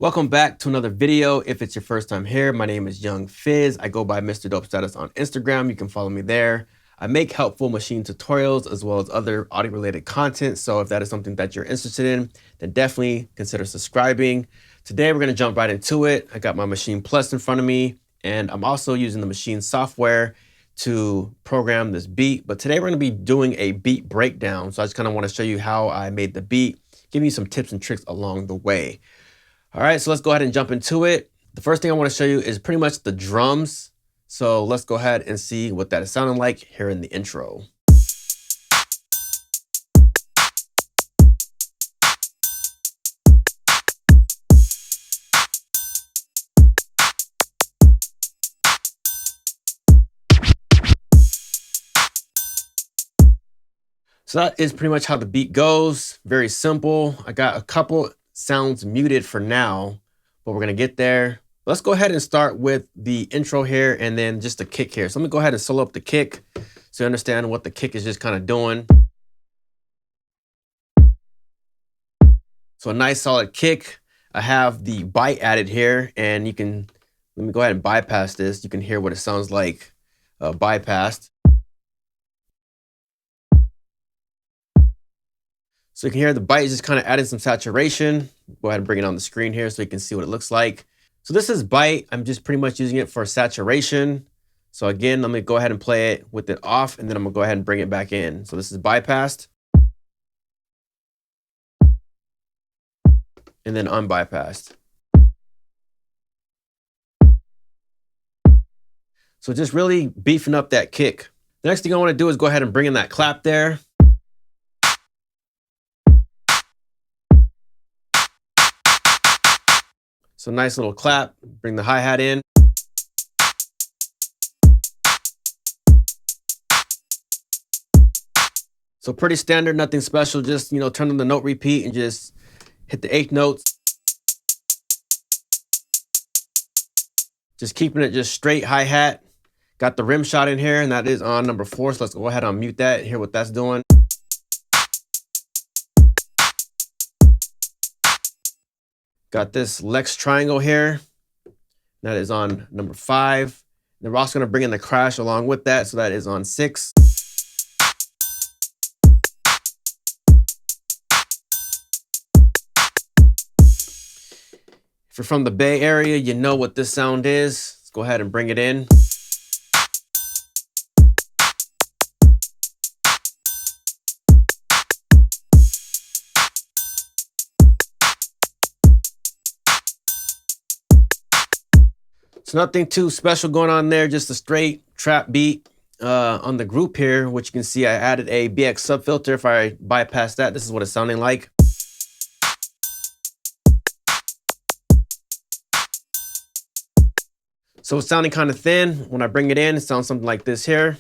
Welcome back to another video. If it's your first time here, my name is Young Fizz. I go by Mr. Dope Status on Instagram. You can follow me there. I make helpful machine tutorials as well as other audio related content. So if that is something that you're interested in, then definitely consider subscribing. Today, we're gonna jump right into it. I got my Maschine Plus in front of me, and I'm also using the Maschine software to program this beat. But today we're gonna be doing a beat breakdown. So I just kind of wanna show you how I made the beat, give you some tips and tricks along the way. All right, so let's go ahead and jump into it. The first thing I want to show you is pretty much the drums. So let's go ahead and see what that is sounding like here in the intro. So that is pretty much how the beat goes. Very simple. I got a couple sounds muted for now, but we're gonna get there. Let's go ahead and start with the intro here and then just the kick here. So I'm gonna go ahead and solo up the kick so you understand what the kick is just kind of doing. So a nice solid kick. I have the bite added here, and you can, let me go ahead and bypass this. You can hear what it sounds like bypassed. So you can hear the bite is just kind of adding some saturation. Go ahead and bring it on the screen here so you can see what it looks like. So this is bite. I'm just pretty much using it for saturation. So again, let me go ahead and play it with it off, and then I'm gonna go ahead and bring it back in. So this is bypassed. And then unbypassed. So just really beefing up that kick. The next thing I wanna do is go ahead and bring in that clap there. So nice little clap, bring the hi-hat in. So pretty standard, nothing special, just, turn on the note repeat and just hit the 8th notes. Just keeping it just straight hi-hat. Got the rim shot in here, and that is on number 4. So let's go ahead and mute that and hear what that's doing. Got this Lex triangle here. That is on number 5. Then we're also gonna bring in the crash along with that. So that is on 6. If you're from the Bay Area, you know what this sound is. Let's go ahead and bring it in. So nothing too special going on there, just a straight trap beat. On the group here, which you can see I added a BX subfilter. If I bypass that, this is what it's sounding like. So it's sounding kind of thin. When I bring it in, it sounds something like this here.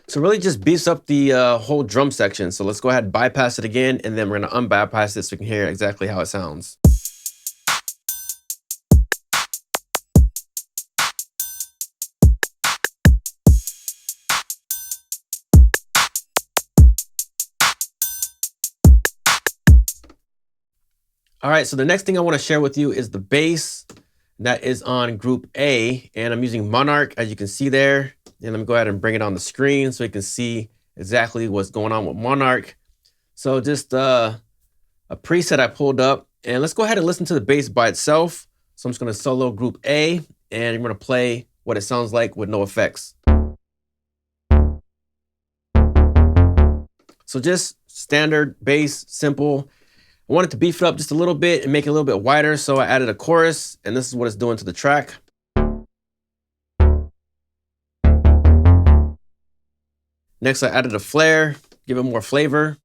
So really just beefs up the whole drum section. So let's go ahead and bypass it again, and then we're gonna unbypass it so we can hear exactly how it sounds. All right, so the next thing I wanna share with you is the bass. That is on group A, and I'm using Monarch, as you can see there. And let me go ahead and bring it on the screen so you can see exactly what's going on with Monarch. So just a preset I pulled up, and let's go ahead and listen to the bass by itself. So I'm just gonna solo group A, and I'm gonna play what it sounds like with no effects. So just standard bass, simple. I wanted to beef it up just a little bit and make it a little bit wider, so I added a chorus, and this is what it's doing to the track. Next, I added a flare, give it more flavor.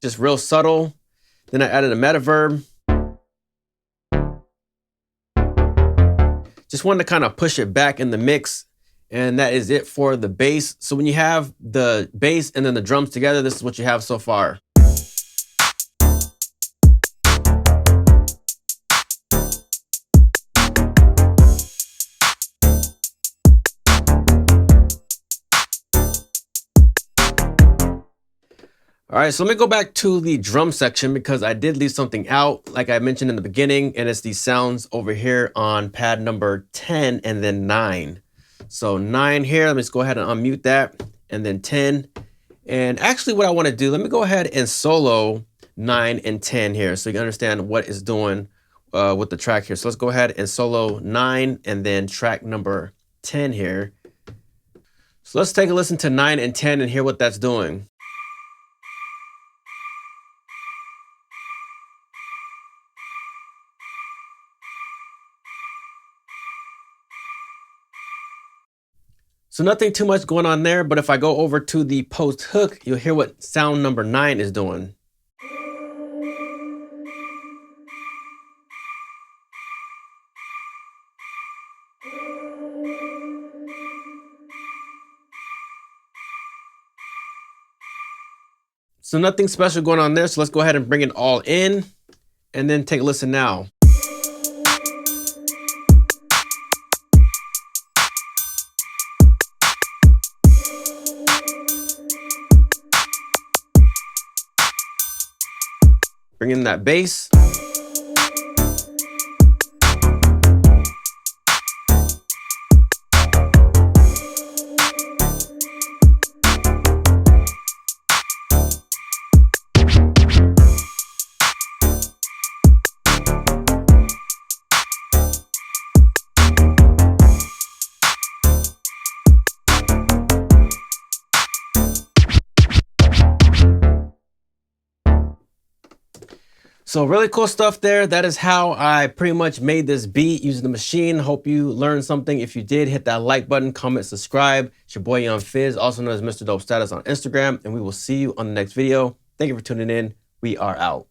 Just real subtle. Then I added a metaverb. Just wanted to kind of push it back in the mix, and that is it for the bass. So when you have the bass and then the drums together, this is what you have so far. All right, so let me go back to the drum section because I did leave something out, like I mentioned in the beginning, and it's these sounds over here on pad number 10 and then 9. So 9 here, let me just go ahead and unmute that, and then 10. And actually what I want to do, let me go ahead and solo 9 and 10 here so you can understand what it's doing with the track here. So let's go ahead and solo 9 and then track number 10 here. So let's take a listen to 9 and 10 and hear what that's doing. So nothing too much going on there, but if I go over to the post hook, you'll hear what sound number 9 is doing. So nothing special going on there, so let's go ahead and bring it all in and then take a listen now. Bring in that bass. So really cool stuff there. That is how I pretty much made this beat using the machine. Hope you learned something. If you did, hit that like button, comment, subscribe. It's your boy Young Fizz, also known as Mr. Dope Status on Instagram, and we will see you on the next video. Thank you for tuning in. We are out.